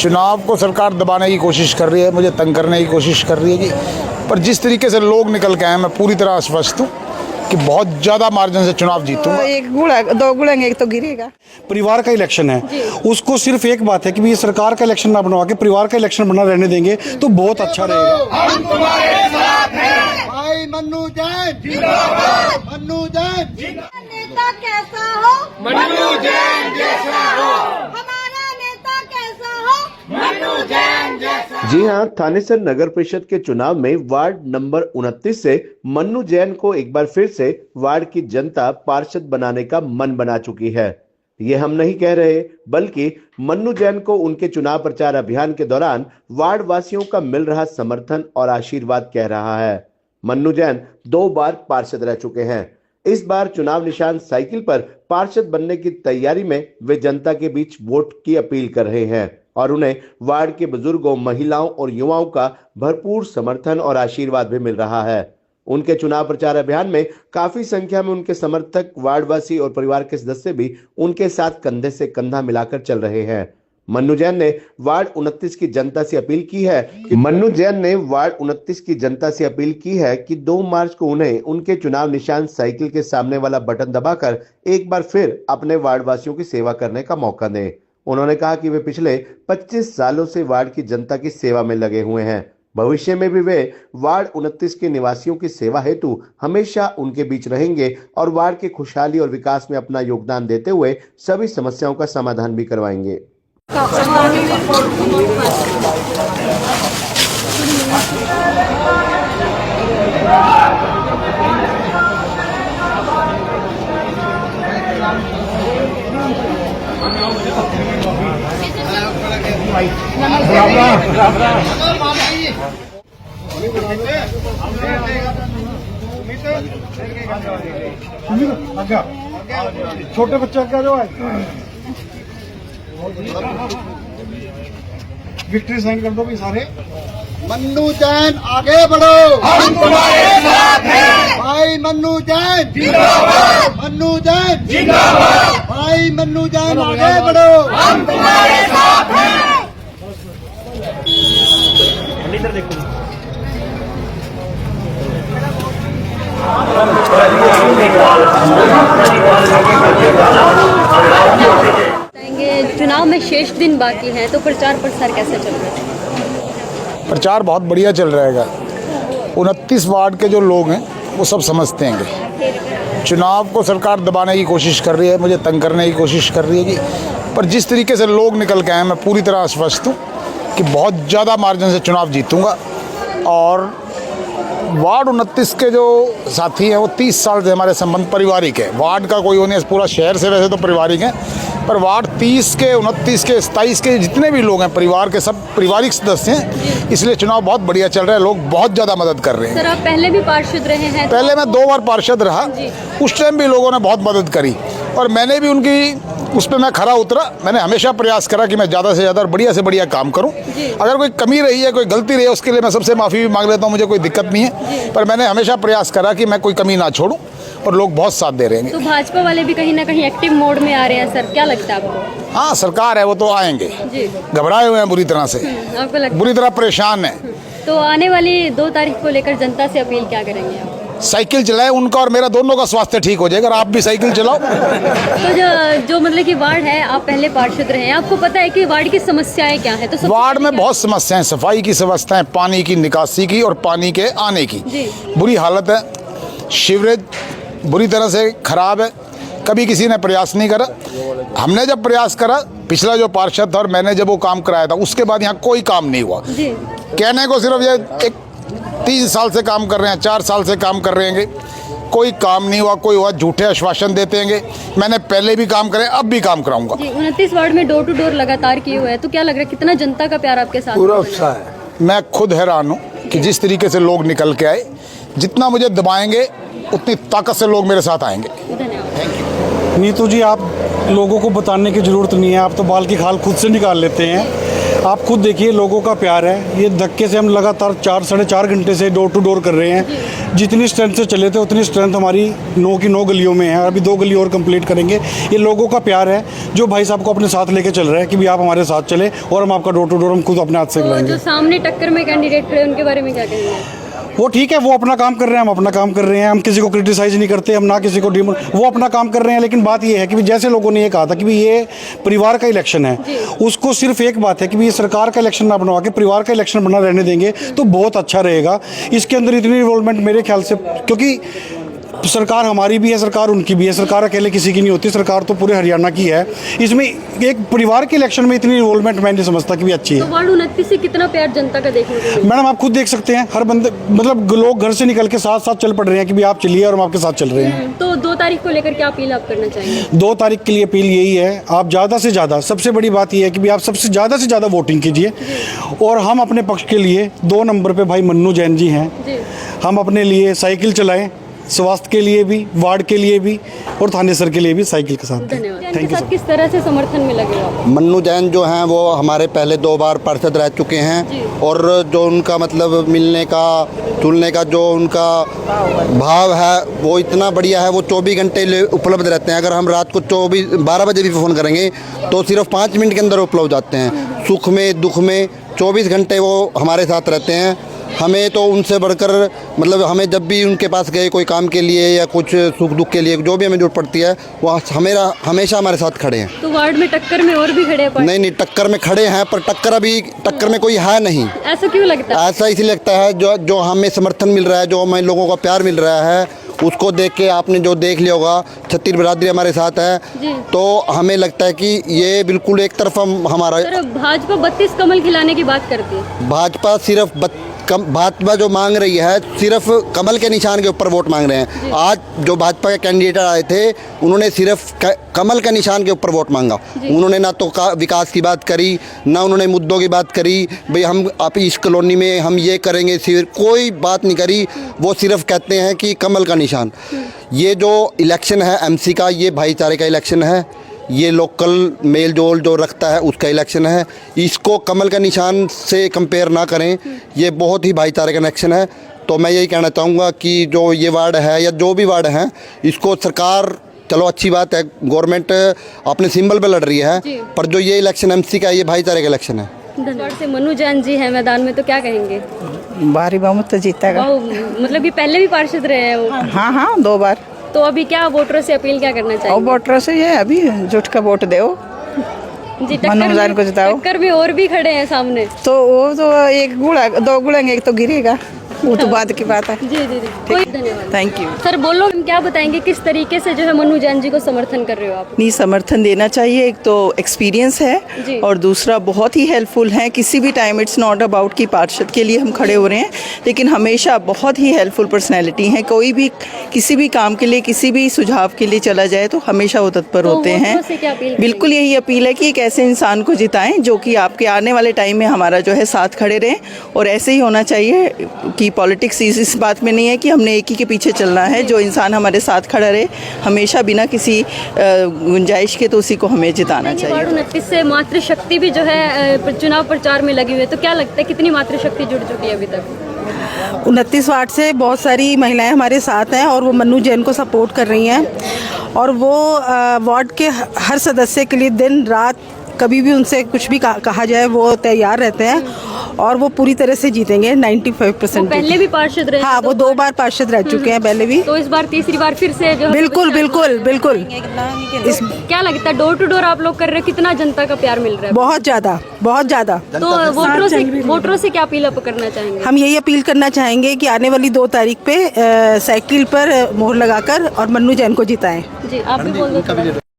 चुनाव को सरकार दबाने की कोशिश कर रही है, मुझे तंग करने की कोशिश कर रही है जी। पर जिस तरीके से लोग निकल के आए, मैं पूरी तरह आश्वस्त हूँ कि बहुत ज़्यादा मार्जिन से चुनाव जीतूंगा। एक गुड़ा दो गुड़ेंगे, एक तो गिरेगा। परिवार का इलेक्शन है, उसको सिर्फ एक बात है कि ये सरकार का इलेक्शन ना बनवा के परिवार का इलेक्शन बना रहने देंगे तो बहुत अच्छा रहेगा। हम तुम्हारे साथ हैं। भाई मन्नू जैन जिंदाबाद, मन्नू जैन जिंदाबाद। नेता कैसा हो, मन्नू जैन जैसा हो, हमारा नेता कैसा हो, मन्नू जैन जैसा। जी हां, थानेसर नगर परिषद के चुनाव में वार्ड नंबर 29 से मन्नू जैन को एक बार फिर से वार्ड की जनता पार्षद बनाने का मन बना चुकी है। ये हम नहीं कह रहे, बल्कि मन्नू जैन को उनके चुनाव प्रचार अभियान के दौरान वार्ड वासियों का मिल रहा समर्थन और आशीर्वाद कह रहा है। मन्नू जैन 2 बार पार्षद रह चुके हैं। इस बार चुनाव निशान साइकिल पर पार्षद बनने की तैयारी में वे जनता के बीच वोट की अपील कर रहे हैं और उन्हें वार्ड के बुजुर्गों, महिलाओं और युवाओं का भरपूर समर्थन और आशीर्वाद भी मिल रहा है। उनके चुनाव प्रचार अभियान में काफी संख्या में उनके समर्थक, वार्डवासी और परिवार के सदस्य भी उनके साथ कंधे से कंधा मिलाकर चल रहे हैं। मन्नू जैन ने वार्ड 29 की जनता से अपील की है कि 2 मार्च को उन्हें उनके चुनाव निशान साइकिल के सामने वाला बटन दबाकर एक बार फिर अपने वार्ड वासियों की सेवा करने का मौका दें। उन्होंने कहा कि वे पिछले 25 सालों से वार्ड की जनता की सेवा में लगे हुए हैं। भविष्य में भी वे वार्ड 29 के निवासियों की सेवा हेतु हमेशा उनके बीच रहेंगे और वार्ड के खुशहाली और विकास में अपना योगदान देते हुए सभी समस्याओं का समाधान भी करवाएंगे। छोटे बच्चा क्या जो है विक्ट्री साइन कर दो भी सारे। मन्नू जैन आगे बढ़ो, हम तुम्हारे साथ हैं। भाई मन्नू जैन जिंदाबाद, मन्नू जैन जिंदाबाद। भाई मन्नू जैन आगे बढ़ो, हम तुम्हारे साथ हैं। चुनाव में शेष दिन बाकी हैं, तो प्रचार प्रसार कैसे चल रहा है? प्रचार बहुत बढ़िया चल रहेगा। 29 वार्ड के जो लोग हैं वो सब समझते हैं चुनाव को सरकार दबाने की कोशिश कर रही है, मुझे तंग करने की कोशिश कर रही है जी। पर जिस तरीके से लोग निकल के आए, मैं पूरी तरह आश्वस्त हूँ कि बहुत ज़्यादा मार्जिन से चुनाव जीतूंगा। और वार्ड 29 के जो साथी हैं वो 30 साल से हमारे संबंध पारिवारिक है। वार्ड का कोई वो नहीं है, पूरा शहर से वैसे तो पारिवारिक है, पर वार्ड 30 के, 29 के, 27 के जितने भी लोग हैं परिवार के, सब पारिवारिक सदस्य हैं। इसलिए चुनाव बहुत बढ़िया चल रहा है, लोग बहुत ज़्यादा मदद कर रहे हैं। सर, आप पहले भी पार्षद रहे हैं? पहले मैं 2 बार पार्षद रहा, उस टाइम भी लोगों ने बहुत मदद करी और मैंने भी उनकी उस पर मैं खरा उतरा। मैंने हमेशा प्रयास करा कि मैं ज़्यादा से ज़्यादा बढ़िया से बढ़िया काम करूं। अगर कोई कमी रही है, कोई गलती रही है, उसके लिए मैं सबसे माफ़ी भी मांग लेता हूं, मुझे कोई दिक्कत नहीं है। पर मैंने हमेशा प्रयास करा कि मैं कोई कमी ना छोड़ूं और लोग बहुत साथ दे रहे हैं। तो भाजपा वाले भी कहीं ना कहीं एक्टिव मोड में आ रहे हैं सर, क्या लगता है आपको? हाँ, सरकार है, वो तो आएंगे। घबराए हुए हैं बुरी तरह से, आपको लगता बुरी तरह परेशान है। तो आने वाली 2 तारीख को लेकर जनता से अपील क्या करेंगे आप? साइकिल चलाएं, उनका और मेरा दोनों का स्वास्थ्य ठीक हो जाएगा। आप भी साइकिल चलाओ। तो जो मतलब कि वार्ड है, आप पहले पार्षद रहे हैं, आपको पता है कि वार्ड की समस्याएं क्या है? तो वार्ड में बहुत समस्याएं, सफाई की समस्याएं, पानी की निकासी की और पानी के आने की बुरी हालत है। सीवरेज बुरी तरह से खराब है, कभी किसी ने प्रयास नहीं करा। हमने जब प्रयास करा, पिछला जो पार्षद था और मैंने जब वो काम कराया था, उसके बाद यहाँ कोई काम नहीं हुआ। कहने को सिर्फ ये 3 साल से काम कर रहे हैं, 4 साल से काम कर रहे हैं, कोई काम नहीं हुआ, कोई हुआ झूठे आश्वासन देते हैं। मैंने पहले भी काम करे, अब भी काम कराऊंगा। 29 वार्ड में डोर टू डोर लगातार किए हुए हैं, तो क्या लग रहा है कितना जनता का प्यार आपके साथ? पूरा उत्साह है। मैं खुद हैरान हूँ कि जिस तरीके से लोग निकल के आए। जितना मुझे दबाएंगे उतनी ताकत से लोग मेरे साथ आएंगे। नीतू जी, आप लोगों को बताने की जरूरत नहीं है, आप तो बाल की खाल खुद से निकाल लेते हैं। आप खुद देखिए, लोगों का प्यार है। ये धक्के से हम लगातार 4-4.5 घंटे से डोर टू डोर कर रहे हैं। जितनी स्ट्रेंथ से चले थे उतनी स्ट्रेंथ हमारी 9 की 9 गलियों में है। अभी 2 गली और कंप्लीट करेंगे। ये लोगों का प्यार है जो भाई साहब को अपने साथ लेके चल रहे हैं कि भी आप हमारे साथ चले और हम आपका डोर टू डोर हम खुद अपने हाथ से तो खिलाएंगे। जो सामने टक्कर में कैंडिडेट खड़े उनके बारे में क्या कहेंगे? वो ठीक है, वो अपना काम कर रहे हैं, हम अपना काम कर रहे हैं। हम किसी को क्रिटिसाइज नहीं करते, हम ना किसी को वो अपना काम कर रहे हैं। लेकिन बात ये है कि जैसे लोगों ने ये कहा था कि ये परिवार का इलेक्शन है, उसको सिर्फ एक बात है कि ये सरकार का इलेक्शन ना बनवा के परिवार का इलेक्शन बना रहने देंगे तो बहुत अच्छा रहेगा। इसके अंदर इतनी इन्वॉल्वमेंट मेरे ख्याल से, क्योंकि सरकार हमारी भी है, सरकार उनकी भी है, सरकार अकेले किसी की नहीं होती, सरकार तो पूरे हरियाणा की है। इसमें एक परिवार के इलेक्शन में इतनी इन्वॉल्वमेंट मैं नहीं समझता कि भी अच्छी है। तो वार्ड 29 से कितना प्यार जनता का देखने को मिला? मैडम आप खुद देख सकते हैं, हर बंदे मतलब लोग घर से निकल के साथ साथ चल पड़ रहे हैं कि भी आप चलिए और हम आपके साथ चल रहे हैं। तो 2 तारीख को लेकर क्या अपील आप करना चाहेंगे? 2 तारीख के लिए अपील यही है, आप ज़्यादा से ज़्यादा, सबसे बड़ी बात यह है कि भी आप सबसे ज़्यादा वोटिंग कीजिए। और हम अपने पक्ष के लिए 2 नंबर पे भाई मन्नू जैन जी हैं। हम अपने लिए साइकिल चलाएं, स्वास्थ्य के लिए भी, वार्ड के लिए भी और थानेसर के लिए भी साइकिल के साथ। धन्यवाद। Thank you. किस तरह से समर्थन में लगे हो आप? मन्नू जैन जो हैं वो हमारे पहले 2 बार पार्षद रह चुके हैं और जो उनका मतलब मिलने का जुलने का जो उनका भाव है वो इतना बढ़िया है। वो 24 घंटे उपलब्ध रहते हैं। अगर हम रात को 12 बजे भी फ़ोन करेंगे तो सिर्फ 5 मिनट के अंदर उपलब्ध जाते हैं। सुख में दुख में 24 घंटे वो हमारे साथ रहते हैं। हमें तो उनसे बढ़कर मतलब हमें जब भी उनके पास गए कोई काम के लिए या कुछ सुख दुख के लिए जो भी हमें जरूरत पड़ती है वो हमेशा हमारे साथ खड़े हैं। तो वार्ड में टक्कर में और भी खड़े हैं? नहीं, टक्कर में खड़े हैं पर टक्कर में कोई है नहीं। ऐसा क्यों लगता है? ऐसा इसलिए लगता है जो हमें समर्थन मिल रहा है, जो हमें लोगों का प्यार मिल रहा है, उसको देख के आपने जो देख लिया होगा, छत्तीस बिरादरी हमारे साथ है तो हमें लगता है कि ये बिल्कुल एक तरफा हमारा। भाजपा 32 कमल खिलाने की बात करती है। भाजपा जो मांग रही है सिर्फ कमल के निशान के ऊपर वोट मांग रहे हैं। आज जो भाजपा के कैंडिडेट आए थे उन्होंने सिर्फ कमल के निशान के ऊपर वोट मांगा। उन्होंने ना तो विकास की बात करी, ना उन्होंने मुद्दों की बात करी, भाई हम आप इस कॉलोनी में हम ये करेंगे, सिर्फ कोई बात नहीं करी। वो सिर्फ कहते हैं कि कमल का निशान। ये जो इलेक्शन है एमसी का, ये भाईचारे का इलेक्शन है, ये लोकल मेल जोल जो रखता है उसका इलेक्शन है। इसको कमल का निशान से कंपेयर ना करें, ये बहुत ही भाईचारे का इलेक्शन है। तो मैं यही कहना चाहूँगा कि जो ये वार्ड है या जो भी वार्ड हैं इसको सरकार, चलो अच्छी बात है गवर्नमेंट अपने सिंबल पे लड़ रही है, पर जो ये इलेक्शन एमसी का है ये भाईचारे का इलेक्शन है। धन्यवाद। से मन्नू जैन जी है मैदान में तो क्या कहेंगे? भारी बहुमत तो जीतेगा। मतलब कि पहले भी पार्षद रहे हैं वो? हाँ 2 बार। तो अभी क्या वोटरों से अपील क्या करना चाहिए? और वोटरों से ये अभी जुट का वोट दो जी। मन्नू जैन को जिताओ। टक्कर भी और भी खड़े हैं सामने तो वो तो 2 गुड़ेंगे, एक तो गिरेगा, वो तो बाद की बात है। जी। कोई धन्यवाद। थैंक यू सर बोलो, हम क्या बताएंगे किस तरीके से जो है मन्नू जैन जी को समर्थन कर रहे हो आप? नहीं, समर्थन देना चाहिए। एक तो एक्सपीरियंस है और दूसरा बहुत ही हेल्पफुल है। किसी भी टाइम इट्स नॉट अबाउट कि पार्षद के लिए हम खड़े हो रहे हैं, लेकिन हमेशा बहुत ही हेल्पफुल पर्सनैलिटी हैं। कोई भी किसी भी काम के लिए, किसी भी सुझाव के लिए चला जाए तो हमेशा वो तत्पर होते हैं। बिल्कुल यही अपील है कि एक ऐसे इंसान को जिताएं जो कि आपके आने वाले टाइम में हमारा जो है साथ खड़े रहें। और ऐसे ही होना चाहिए कि पॉलिटिक्स इस बात में नहीं है कि हमने एक ही के पीछे चलना है। जो इंसान हमारे साथ खड़ा रहे हमेशा बिना किसी गुंजाइश के, तो उसी को हमें जिताना चाहिए। वार्ड 29 से मातृशक्ति भी जो है चुनाव प्रचार में लगी हुई है, तो क्या लगता है कितनी मातृशक्ति जुड़ चुकी है अभी तक? 29 वार्ड से बहुत सारी महिलाएं हमारे साथ हैं और वो मन्नू जैन को सपोर्ट कर रही हैं। और वो वार्ड के हर सदस्य के लिए दिन रात कभी भी उनसे कुछ भी कहा जाए वो तैयार रहते हैं और वो पूरी तरह से जीतेंगे 95%। पहले भी पार्षद रहे? हाँ, वो 2 बार पार्षद रह चुके हैं पहले भी। तो इस बार तीसरी बार फिर से जो बिल्कुल। क्या लगता है डोर टू डोर आप लोग कर रहे हो, कितना जनता का प्यार मिल रहा है? बहुत ज़्यादा। तो वोटरों से क्या अपील आप करना चाहेंगे? हम यही अपील करना चाहेंगे कि आने वाली 2 तारीख पे साइकिल पर मोहर लगाकर और मन्नू जैन को जिताएं। जी, आप भी बोल दो।